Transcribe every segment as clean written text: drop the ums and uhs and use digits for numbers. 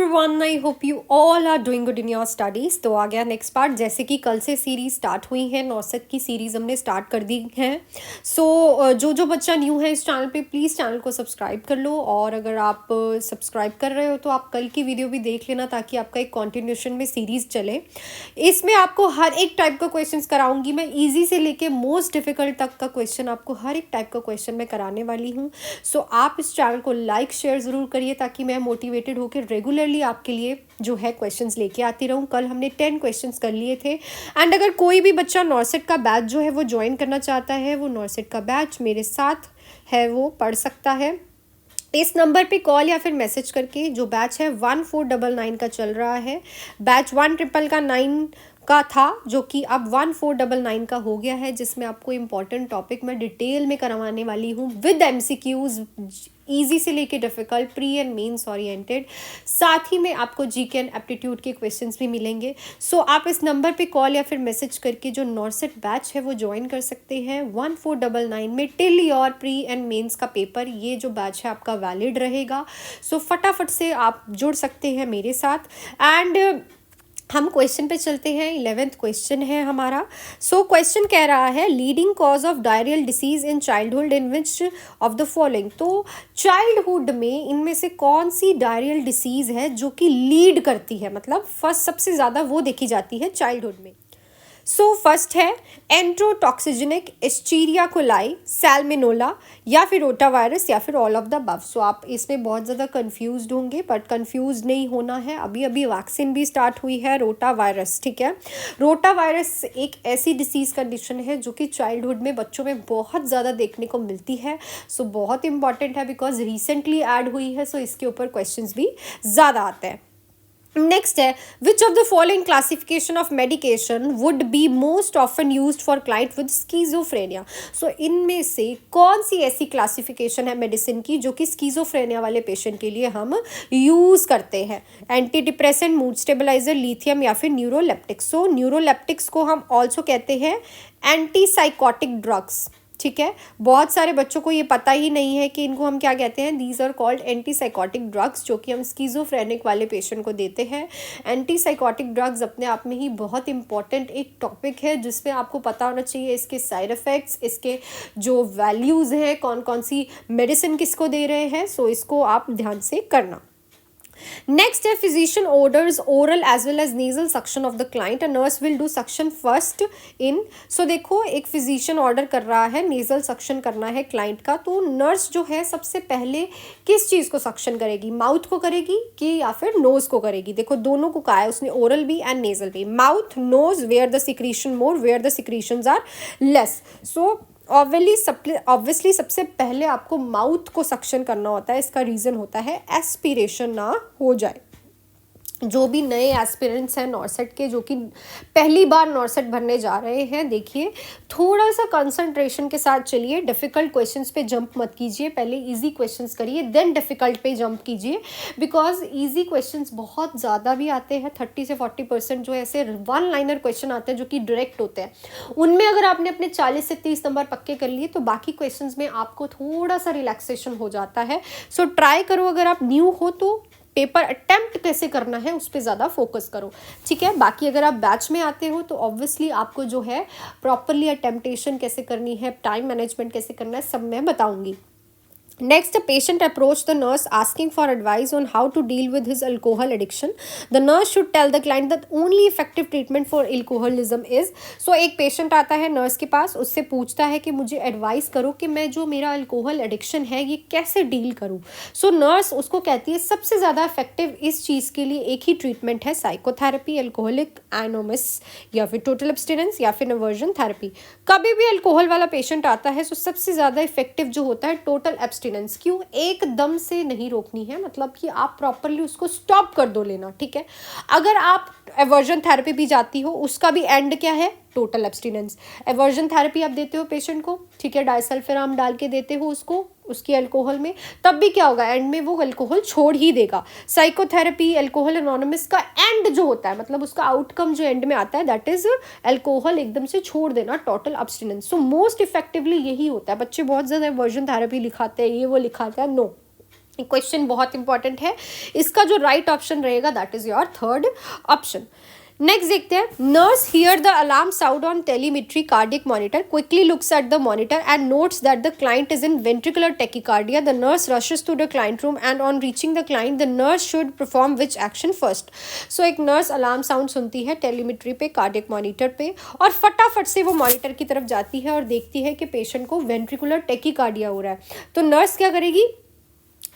Everyone, I hope you all are doing good in your studies. तो आ गया next part. जैसे कि कल से सीरीज स्टार्ट हुई है, नौसत की सीरीज़ हमने स्टार्ट कर दी है। जो बच्चा न्यू है इस चैनल पे, प्लीज़ चैनल को सब्सक्राइब कर लो। और अगर आप सब्सक्राइब कर रहे हो तो आप कल की वीडियो भी देख लेना, ताकि आपका एक कॉन्टिन्यूशन में सीरीज़ चले। इसमें आपको हर एक टाइप का क्वेश्चन कराऊंगी मैं, ईजी से लेके मोस्ट डिफिकल्ट तक का क्वेश्चन, आपको हर एक टाइप का क्वेश्चन मैं कराने वाली हूँ। सो आप इस चैनल को लाइक शेयर ज़रूर करिए, ताकि मैं मोटिवेटेड होकर रेगुलरली आपके लिए जो है क्वेश्चंस लेके आती रहूँ। कल हमने 10 क्वेश्चंस कर लिए थे। एंड अगर कोई भी बच्चा नॉर्सेट का बैच जो है वो ज्वाइन करना चाहता है, वो नॉर्सेट का बैच मेरे साथ है वो पढ़ सकता है। इस नंबर पे कॉल या फिर मैसेज करके। जो बैच है 1499 का चल रहा है। बैच 1999 का था, जो कि अब 1499 का हो गया है, जिसमें आपको इम्पॉर्टेंट टॉपिक मैं डिटेल में करवाने वाली हूँ विद एमसीक्यूज, ईजी से लेके difficult, pre and mains oriented. साथ ही में आपको जीके एंड एप्टीट्यूड के क्वेश्चंस भी मिलेंगे। सो आप इस नंबर पे कॉल या फिर मैसेज करके जो नॉर्सेट बैच है वो ज्वाइन कर सकते हैं 1499 में। Till your pre and mains का पेपर ये जो बैच है आपका वैलिड रहेगा। सो फटाफट से आप जुड़ सकते हैं मेरे साथ। एंड हम क्वेश्चन पे चलते हैं। 11th क्वेश्चन है हमारा। सो क्वेश्चन कह रहा है, leading cause of diarrhoeal disease in childhood in which of the following. तो चाइल्डहुड में इनमें से कौन सी डायरियल डिसीज है जो कि लीड करती है, मतलब फर्स्ट सबसे ज़्यादा वो देखी जाती है चाइल्डहुड में। सो फर्स्ट है एंट्रोटॉक्सिजेनिक, एस्चीरिया कोलाई, सैल्मोनेला, या फिर रोटावायरस, या फिर ऑल ऑफ द अबव। सो आप इसमें बहुत ज़्यादा कंफ्यूज्ड होंगे, बट कंफ्यूज नहीं होना है। अभी अभी वैक्सीन भी स्टार्ट हुई है रोटावायरस, ठीक है। रोटावायरस एक ऐसी डिसीज़ कंडीशन है जो कि चाइल्डहुड में बच्चों में बहुत ज़्यादा देखने को मिलती है। सो बहुत इंपॉर्टेंट है, बिकॉज रिसेंटली ऐड हुई है। सो इसके ऊपर क्वेश्चंस भी ज़्यादा आते हैं। नेक्स्ट है, which of the following classification of medication would be most often used for client with schizophrenia. So इनमें से कौन सी ऐसी क्लासिफिकेशन है मेडिसिन की जो कि स्कीजोफ्रेनिया वाले पेशेंट के लिए हम यूज़ करते हैं। Antidepressant, mood stabiliser, lithium, या फिर न्यूरोलेप्टिक्स। सो न्यूरोलेप्टिक्स को हम ऑल्सो कहते हैं एंटी साइकोटिक ड्रग्स, ठीक है। बहुत सारे बच्चों को ये पता ही नहीं है कि इनको हम क्या कहते हैं। These are called antipsychotic drugs, जो कि हम स्कीजोफ्रेनिक वाले पेशेंट को देते हैं। एंटी साइकोटिक ड्रग्स अपने आप में ही बहुत इंपॉर्टेंट एक टॉपिक है, जिसमें आपको पता होना चाहिए इसके साइड इफ़ेक्ट्स, इसके जो वैल्यूज़ हैं, कौन कौन सी मेडिसिन किसको दे रहे हैं। सो इसको आप ध्यान से करना। नेक्स्ट है, physician orders oral as well as nasal suction of the client, a nurse will do suction first in. So देखो, एक फिजिशियन ऑर्डर कर रहा है नेजल सक्शन करना है क्लाइंट का, तो नर्स जो है सबसे पहले किस चीज़ को सक्शन करेगी, माउथ को करेगी कि या फिर नोज को करेगी। देखो दोनों को कहा है उसने, ओरल भी एंड नेजल भी। Mouth, nose, where the secretion more, where the secretions are less. So obviously सबसे पहले आपको माउथ को सक्शन करना होता है। इसका रीज़न होता है एस्पिरेशन ना हो जाए। जो भी नए एस्पिरेंट्स हैं नॉर्सेट के, जो कि पहली बार नॉर्सेट भरने जा रहे हैं, देखिए थोड़ा सा कंसंट्रेशन के साथ चलिए। डिफ़िकल्ट क्वेश्चंस पे जंप मत कीजिए, पहले इजी क्वेश्चंस करिए, देन डिफ़िकल्ट पे जंप कीजिए। बिकॉज इजी क्वेश्चंस बहुत ज़्यादा भी आते हैं, 30 से 40% जो ऐसे वन लाइनर क्वेश्चन आते हैं जो कि डायरेक्ट होते हैं। उनमें अगर आपने अपने 40 से 30 नंबर पक्के कर लिए, तो बाकी क्वेश्चंस में आपको थोड़ा सा रिलैक्सेशन हो जाता है। सो ट्राई करो, अगर आप न्यू हो तो पेपर अटेम्प्ट कैसे करना है उस पर ज़्यादा फोकस करो, ठीक है। बाकी अगर आप बैच में आते हो तो ऑब्वियसली आपको जो है प्रॉपरली अटेम्प्टेशन कैसे करनी है, टाइम मैनेजमेंट कैसे करना है, सब मैं बताऊंगी। Next, a patient approached the nurse asking for advice on how to deal with his alcohol addiction. The nurse should tell the client that only effective treatment for alcoholism is. So एक patient आता है nurse के पास, उससे पूछता है कि मुझे advice करो कि मैं जो मेरा alcohol addiction है ये कैसे deal करूँ। So nurse उसको कहती है सबसे ज़्यादा effective इस चीज़ के लिए एक ही treatment है, psychotherapy, alcoholic anonymous, या फिर total abstinence, या फिर aversion therapy। कभी भी alcohol वाला patient आता है तो सबसे ज़्यादा effective जो होता है total abstinence। क्यों? एकदम से नहीं रोकनी है, मतलब कि आप प्रॉपरली उसको स्टॉप कर दो लेना, ठीक है। अगर आप एवर्जन थेरेपी भी जाती हो, उसका भी एंड क्या है? Total abstinence. एवर्जन थेरेपी आप देते हो पेशेंट को, ठीक है, डाइसल्फिराम डाल के देते हो उसको उसकी अल्कोहल में, तब भी क्या होगा? एंड में वो अल्कोहल छोड़ ही देगा। साइकोथेरेपी, अल्कोहल एनोनिमस का एंड जो होता है, मतलब उसका आउटकम जो एंड में आता है, दैट इज अल्कोहल एकदम से छोड़ देना, टोटल अब्सटिनेंस। सो मोस्ट इफेक्टिवली यही होता है। बच्चे बहुत ज़्यादा एवर्जन थेरेपी लिखाते हैं, ये वो लिखाते हैं, नो। क्वेश्चन बहुत इंपॉर्टेंट है, इसका जो राइट ऑप्शन रहेगा that is your third option. Next देखते हैं, nurse hear the alarm sound on telemetry cardiac monitor, quickly looks at the monitor and notes that the client is in ventricular tachycardia, the nurse rushes to the client room and on reaching the client the nurse should perform which action first. So एक nurse alarm sound सुनती है telemetry पे, cardiac monitor पे, और फटाफट से वो monitor की तरफ जाती है और देखती है कि पेशेंट को वेंट्रिकुलर टेकिकार्डिया हो रहा है। तो नर्स क्या करेगी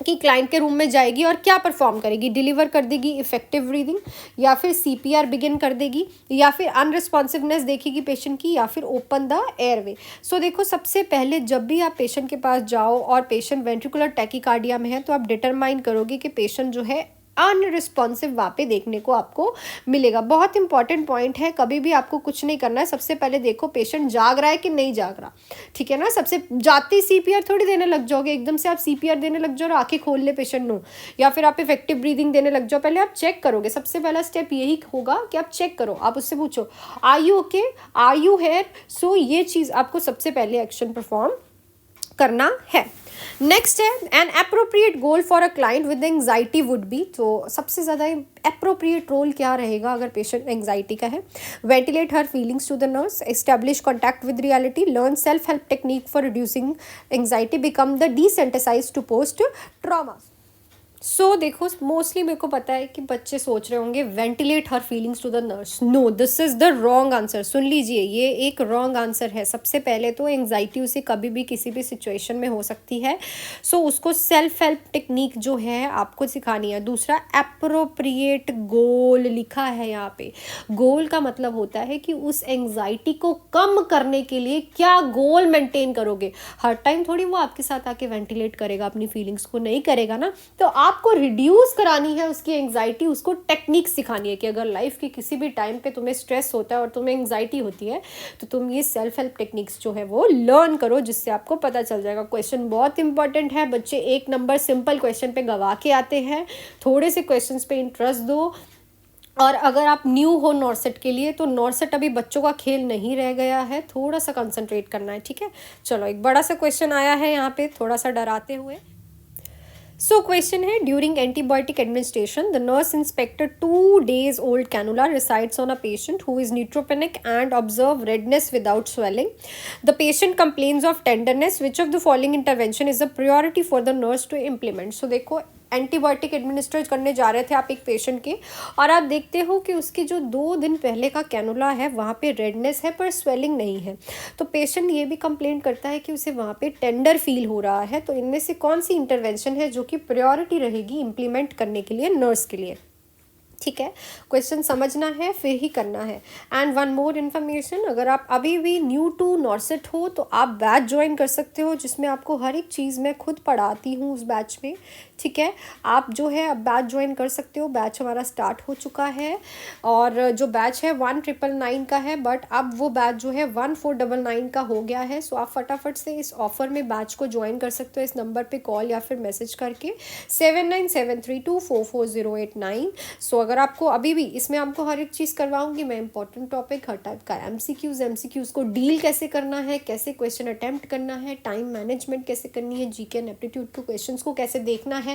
कि क्लाइंट के रूम में जाएगी और क्या परफॉर्म करेगी, डिलीवर कर देगी इफेक्टिव ब्रीदिंग, या फिर सीपीआर बिगिन कर देगी, या फिर अनरिस्पॉन्सिवनेस देखेगी पेशेंट की, या फिर ओपन द एयरवे। सो देखो, सबसे पहले जब भी आप पेशेंट के पास जाओ और पेशेंट वेंट्रिकुलर टैकीकार्डिया में है तो आप डिटरमाइन करोगे कि पेशेंट जो है अनरिस्पॉन्सिव वहाँ पे देखने को आपको मिलेगा। बहुत इंपॉर्टेंट पॉइंट है, कभी भी आपको कुछ नहीं करना है, सबसे पहले देखो पेशेंट जाग रहा है कि नहीं जाग रहा, ठीक है ना। सबसे जाते ही सीपीआर थोड़ी देने लग जाओगे, एकदम से आप सीपीआर देने लग जाओ और आंखें खोल ले पेशेंट नो, या फिर आप इफेक्टिव ब्रीदिंग देने लग जाओ। पहले आप चेक करोगे, सबसे पहला स्टेप यही होगा कि आप चेक करो, आप उससे पूछो are you okay, are you here. So ये चीज़ आपको सबसे पहले एक्शन परफॉर्म करना है। नेक्स्ट है, an appropriate goal for a client with anxiety would be. तो सबसे ज़्यादा अप्रोप्रिएट रोल क्या रहेगा अगर पेशेंट एंग्जाइटी का है? Ventilate her feelings to the nurse, establish contact with reality, learn self help technique for reducing anxiety, become the desensitize to post trauma. So देखो, mostly मेरे को पता है कि बच्चे सोच रहे होंगे ventilate her feelings to the nurse. No, this is the wrong answer. सुन लीजिए, ये एक रॉन्ग आंसर है। सबसे पहले तो एंग्जाइटी उसे कभी भी किसी भी सिचुएशन में हो सकती है, सो उसको सेल्फ हेल्प टेक्निक जो है आपको सिखानी है। दूसरा, एप्रोप्रिएट गोल लिखा है यहाँ पे। गोल का मतलब होता है कि उस एंग्जाइटी को कम करने के लिए क्या गोल मेंटेन करोगे। हर टाइम थोड़ी वो आपके साथ आके वेंटिलेट करेगा, अपनी फीलिंग्स को नहीं करेगा ना। तो आपको रिड्यूस करानी है उसकी एंग्जाइटी, उसको टेक्निक सिखानी है कि अगर लाइफ के किसी भी टाइम पे तुम्हें स्ट्रेस होता है और तुम्हें एंग्जाइटी होती है तो तुम ये सेल्फ हेल्प टेक्निक्स जो है वो लर्न करो, जिससे आपको पता चल जाएगा। क्वेश्चन बहुत इंपॉर्टेंट है, बच्चे 1 नंबर सिंपल क्वेश्चन पे गवा के आते हैं। थोड़े से क्वेश्चन पे इंटरेस्ट दो, और अगर आप न्यू हो नॉर्सेट के लिए तो नॉर्सेट अभी बच्चों का खेल नहीं रह गया है, थोड़ा सा कंसंट्रेट करना है, ठीक है। चलो, एक बड़ा सा क्वेश्चन आया है यहाँ पे, थोड़ा सा डराते हुए। सो क्वेश्चन है, during antibiotic administration the nurse inspected 2 days old cannula resides on a patient who is neutropenic and observe redness without swelling. The patient complains of tenderness. Which of the following intervention is a priority for the nurse to implement? So देखो, antibiotic administer करने जा रहे थे आप एक patient के, और आप देखते हो कि उसके जो 2 दिन पहले का कैनुला है वहाँ पे रेडनेस है पर स्वेलिंग नहीं है। तो पेशेंट ये भी कंप्लेन करता है कि उसे वहाँ पे टेंडर फील हो रहा है। तो इनमें से कौन सी इंटरवेंशन है जो कि प्रायोरिटी रहेगी इम्प्लीमेंट करने के लिए नर्स के लिए? ठीक है, क्वेश्चन समझना है फिर ही करना है। एंड वन मोर इन्फॉर्मेशन, अगर आप अभी भी न्यू टू नॉर्सेट हो तो आप बैच ज्वाइन कर सकते हो, जिसमें आपको हर एक चीज़ मैं खुद पढ़ाती हूँ उस बैच में, ठीक है। आप जो है अब बैच ज्वाइन कर सकते हो। बैच हमारा स्टार्ट हो चुका है, और जो बैच है 1999 का है, बट अब वो बैच जो है 1499 का हो गया है। सो आप फटाफट से इस ऑफर में बैच को ज्वाइन कर सकते हो इस नंबर पे कॉल या फिर मैसेज करके 7973244089। सो अगर आपको अभी भी इसमें आपको हर एक चीज़ करवाऊंगी मैं, इंपॉर्टेंट टॉपिक, हर टाइप का एमसीक्यूज़ को डील कैसे करना है, कैसे क्वेश्चन अटेम्प्ट करना है, टाइम मैनेजमेंट कैसे करनी है, जीके एंड एप्टीट्यूड के क्वेश्चंस को कैसे देखना है,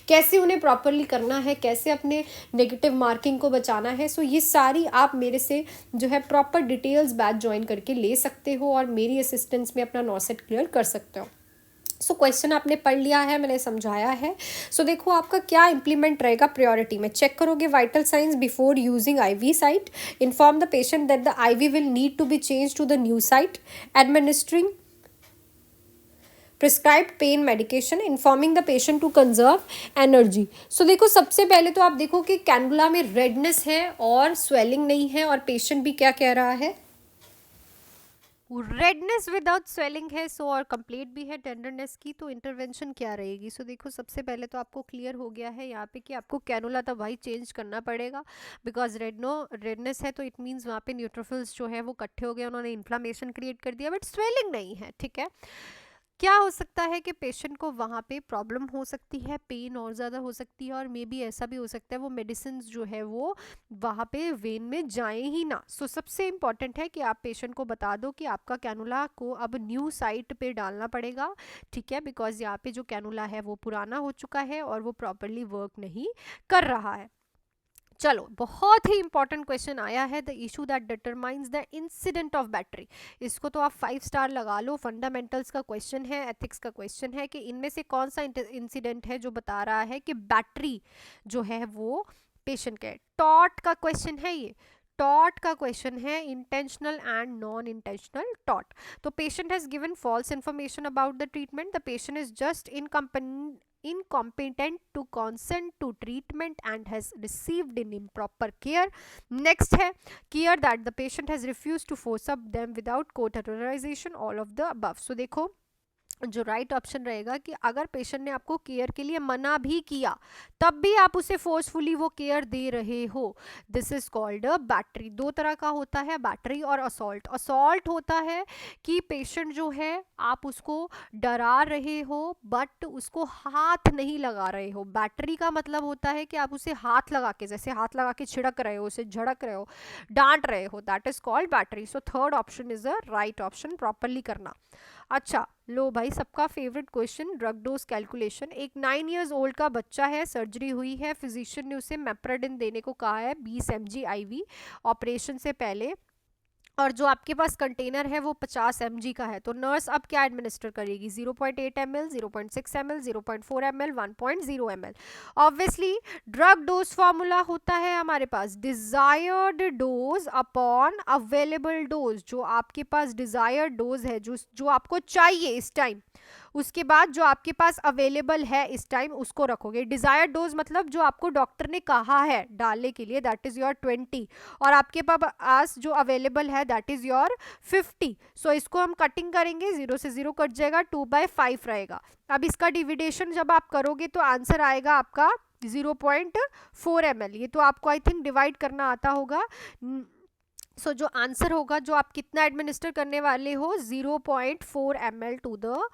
कैसे उन्हें प्रॉपरली करना है, कैसे अपने नेगेटिव मार्किंग को बचाना है। सो ये सारी आप मेरे से जो है प्रॉपर डिटेल्स बैच ज्वाइन करके ले सकते हो और मेरी असिस्टेंस में अपना नॉर्सेट क्लियर कर सकते हो। सो क्वेश्चन आपने पढ़ लिया है, मैंने समझाया है। सो देखो आपका क्या इंप्लीमेंट रहेगा प्रायोरिटी में। चेक करोगे vital signs before using IV site, inform the patient that the IV will need to be change to the new site, administering prescribed pain medication, informing the patient to conserve energy. So देखो, सबसे पहले तो आप देखो कि cannula में redness है और स्वेलिंग नहीं है, और पेशेंट भी क्या कह रहा है, रेडनेस विदाउट स्वेलिंग है। सो और कंप्लीट भी है टेंडरनेस की। तो इंटरवेंशन क्या रहेगी? सो देखो, सबसे पहले तो आपको क्लियर हो गया है यहाँ पे कि आपको कैनुला तो भाई चेंज करना पड़ेगा, बिकॉज रेडनेस है तो इट मीन्स वहाँ पे न्यूट्रोफिल्स जो है वो इकट्ठे हो गए, उन्होंने इन्फ्लामेशन क्रिएट कर दिया, बट स्वेलिंग नहीं है, ठीक है। क्या हो सकता है कि पेशेंट को वहाँ पे प्रॉब्लम हो सकती है, पेन और ज़्यादा हो सकती है, और मे बी ऐसा भी हो सकता है वो मेडिसिन जो है वो वहाँ पे वेन में जाए ही ना। सो सबसे इम्पॉर्टेंट है कि आप पेशेंट को बता दो कि आपका कैनुला को अब न्यू साइट पे डालना पड़ेगा, ठीक है, बिकॉज यहाँ पे जो कैनुला है वो पुराना हो चुका है और वो प्रॉपरली वर्क नहीं कर रहा है। चलो, बहुत ही इंपॉर्टेंट क्वेश्चन आया है, the issue that determines the incident of battery. इसको तो आप 5 स्टार लगा लो, फंडामेंटल्स का क्वेश्चन है, एथिक्स का क्वेश्चन है कि इनमें से कौन सा इंसिडेंट है जो बता रहा है कि बैटरी जो है वो पेशेंट के। टॉट का क्वेश्चन है ये, टॉट का क्वेश्चन है, इंटेंशनल एंड नॉन इंटेंशनल टॉट। तो patient has given false information about the treatment, the patient is just incompetent to consent to treatment and has received in improper care. Next है care that the patient has refused to force up them without court authorization, all of the above. So देखो, जो right option रहेगा कि अगर patient ने आपको care के लिए मना भी किया तब भी आप उसे फोर्सफुली वो केयर दे रहे हो, this is called a battery. दो तरह का होता है, बैटरी और असॉल्ट। असॉल्ट होता है कि पेशेंट जो है आप उसको डरा रहे हो बट उसको हाथ नहीं लगा रहे हो। बैटरी का मतलब होता है कि आप उसे हाथ लगा के, जैसे हाथ लगा के छिड़क रहे हो, उसे झड़क रहे हो, डांट रहे हो, that is called battery. So third option is a right option, properly करना। अच्छा लो भाई, सबका favourite question, drug dose calculation. एक 9 इयर्स ओल्ड का बच्चा है, सर्जरी हुई है, फिजिशियन ने उसे मेप्राडिन देने को कहा है 20 mg IV ऑपरेशन से पहले, और जो आपके पास कंटेनर है वो 50 mg का है। तो नर्स अब क्या एडमिनिस्टर करेगी, 0.8 ml, 0.6 ml, 0.4 ml, 1.0 ml। Obviously drug dose formula होता है हमारे पास desired dose upon available dose. जो आपके पास डिजायर्ड डोज है, जो आपको चाहिए इस टाइम, उसके बाद जो आपके पास अवेलेबल है इस टाइम उसको रखोगे। डिजायर्ड डोज मतलब जो आपको डॉक्टर ने कहा है डालने के लिए, दैट इज योर 20, और आपके पास जो अवेलेबल है दैट इज योर 50। सो इसको हम कटिंग करेंगे, 0 से 0 कट जाएगा, 2/5 रहेगा। अब इसका डिविडेशन जब आप करोगे तो आंसर आएगा आपका 0.4 ml। ये तो आपको आई थिंक डिवाइड करना आता होगा। सो जो आंसर होगा, जो आप कितना एडमिनिस्टर करने वाले हो, 0.4 ml टू द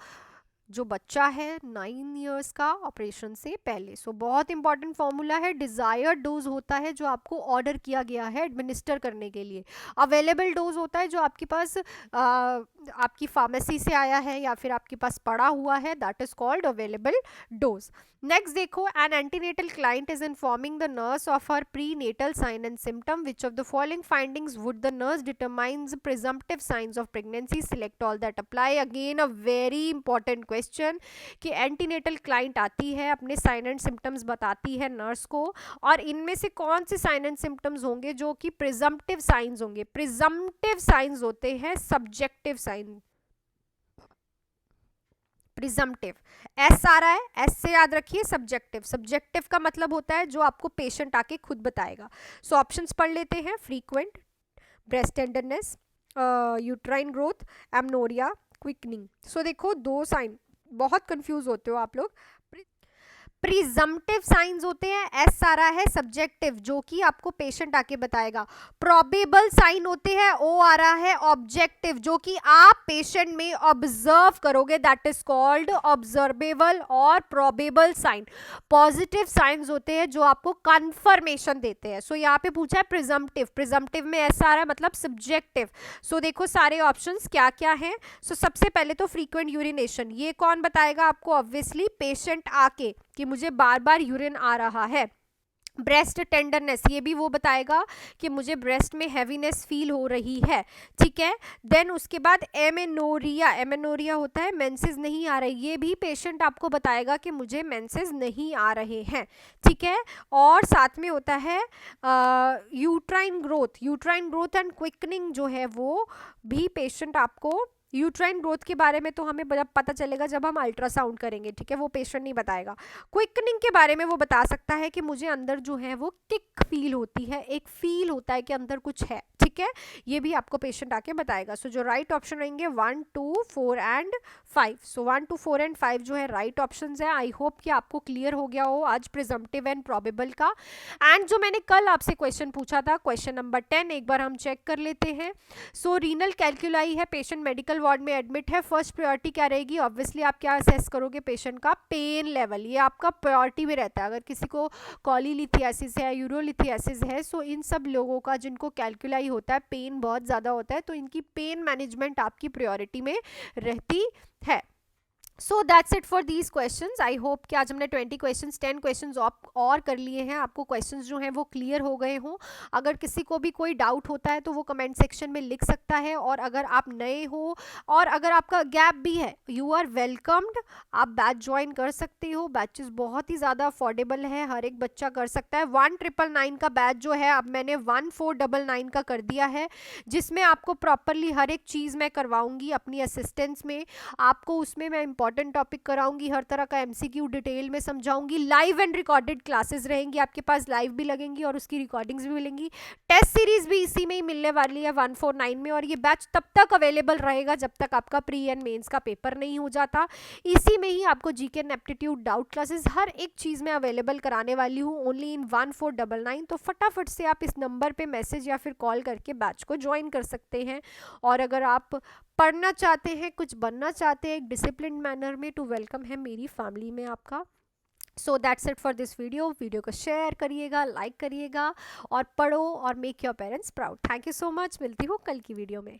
जो बच्चा है 9 इयर्स का ऑपरेशन से पहले। सो बहुत इंपॉर्टेंट फॉर्मूला है। डिजायर्ड डोज होता है जो आपको ऑर्डर किया गया है एडमिनिस्टर करने के लिए। अवेलेबल डोज होता है जो आपके पास आपकी फार्मेसी से आया है या फिर आपके पास पड़ा हुआ है, that is called available dose. Next देखो, an antenatal client is informing the nurse of her prenatal sign and symptom, which of the following findings would the nurse determines presumptive signs of pregnancy, select all that apply. Again a very important question कि antenatal client आती है, अपने sign and symptoms बताती है nurse को, और इनमें से कौन से साइन एंड सिम्टम्स होंगे जो कि प्रिजम्पटिव साइंस होंगे। प्रिजम्पटिव साइंस होते हैं सब्जेक्टिव साइन। प्रिजम्पटिव, एस आ रहा है, एस से याद रखिए सब्जेक्टिव। सब्जेक्टिव का मतलब होता है जो आपको पेशेंट आके खुद बताएगा। सो ऑप्शंस पढ़ लेते हैं, frequent, breast tenderness, uterine growth, amenorrhea, quickening. So देखो, दो साइन बहुत कंफ्यूज होते हो आप लोग। प्रिजम्पटिव साइंस होते हैं, एस आ रहा है सब्जेक्टिव जो कि आपको पेशेंट आके बताएगा। प्रोबेबल साइन होते हैं, ओ आ रहा है ऑब्जेक्टिव जो कि आप पेशेंट में ऑब्जर्व करोगे, दैट इज कॉल्ड ऑब्जर्वेबल और प्रोबेबल साइन। पॉजिटिव साइंस होते हैं जो आपको कंफर्मेशन देते हैं। सो यहाँ पे पूछा है प्रिजम्पटिव, प्रिजम्पटिव में ऐसा आ रहा है मतलब सब्जेक्टिव। सो देखो सारे ऑप्शंस क्या क्या हैं। सो सबसे पहले तो फ्रीक्वेंट यूरिनेशन, ये कौन बताएगा आपको, ऑब्वियसली पेशेंट आके कि मुझे बार बार यूरिन आ रहा है। ब्रेस्ट टेंडरनेस, ये भी वो बताएगा कि मुझे ब्रेस्ट में हैवीनेस फील हो रही है, ठीक है। देन उसके बाद एमेनोरिया, एमेनोरिया होता है मेंसेस नहीं आ रही, ये भी पेशेंट आपको बताएगा कि मुझे मेंसेस नहीं आ रहे हैं, ठीक है। और साथ में होता है uterine growth, uterine growth and quickening जो है वो भी पेशेंट आपको, यूट्राइन ग्रोथ के बारे में तो हमें पता चलेगा जब हम अल्ट्रासाउंड करेंगे, ठीक है, वो पेशेंट नहीं बताएगा। क्विकनिंग के बारे में वो बता सकता है कि मुझे अंदर जो है वो किक फील होती है, एक फील होता है कि अंदर कुछ है, ठीक है, ये भी आपको पेशेंट आके बताएगा। सो जो राइट ऑप्शन रहेंगे 1, 2, 4 एंड 5। सो 1, 2, 4 एंड 5 जो है राइट ऑप्शंस है। आई होप कि आपको क्लियर हो गया हो आज प्रिजम्पटिव एंड प्रोबेबल का। एंड जो मैंने कल आपसे क्वेश्चन पूछा था, क्वेश्चन नंबर 10, एक बार हम चेक कर लेते हैं। सो रीनल कैल्कुलाई है, पेशेंट मेडिकल वार्ड में एडमिट है, फर्स्ट प्रायोरिटी क्या रहेगी? ऑब्वियसली आप क्या असेस करोगे? पेशेंट का पेन लेवल, ये आपका प्रायोरिटी में रहता है। अगर किसी को कॉलीलिथियासिस है, यूरोलिथियासिस है, सो इन सब लोगों का जिनको कैलकुलाई होता है, पेन बहुत ज़्यादा होता है, तो इनकी पेन मैनेजमेंट आपकी प्रायोरिटी में रहती है। So that's it for these questions. I hope कि आज हमने 20 क्वेश्चंस 10 क्वेश्चंस और कर लिए हैं, आपको क्वेश्चंस जो हैं वो क्लियर हो गए हों। अगर किसी को भी कोई डाउट होता है तो वो कमेंट सेक्शन में लिख सकता है, और अगर आप नए हो और अगर आपका गैप भी है, यू आर वेलकम्ड, आप बैच ज्वाइन कर सकते हो। बैचेस बहुत ही ज़्यादा अफोर्डेबल है, हर एक बच्चा कर सकता है। 1999 का बैच जो है अब मैंने 1499 का कर दिया है, जिसमें आपको प्रॉपरली हर एक चीज़ मैं करवाऊँगी अपनी असिस्टेंस में। आपको उसमें मैं इंपॉर्टेंट टॉपिक कराऊंगी, हर तरह का एमसीक्यू डिटेल में समझाऊंगी। लाइव एंड रिकॉर्डेड क्लासेस रहेंगी आपके पास, लाइव भी लगेंगी और उसकी रिकॉर्डिंग्स भी मिलेंगी। टेस्ट सीरीज भी इसी में ही मिलने वाली है 149 में, और ये बैच तब तक अवेलेबल रहेगा जब तक आपका प्री एंड मेंस का पेपर नहीं हो जाता। इसी में ही आपको GK and aptitude doubt classes हर एक चीज़ में अवेलेबल कराने वाली हूँ, ओनली इन 1499। तो फटाफट से आप इस नंबर पे मैसेज या फिर कॉल करके बैच को ज्वाइन कर सकते हैं। और अगर आप पढ़ना चाहते हैं, कुछ बनना चाहते हैं एक डिसिप्लिन मैनर में, टू वेलकम है मेरी फैमिली में आपका। So that's it for this video को शेयर करिएगा, लाइक करिएगा और पढ़ो और make your parents proud. Thank you so much, मिलती हूँ कल की वीडियो में।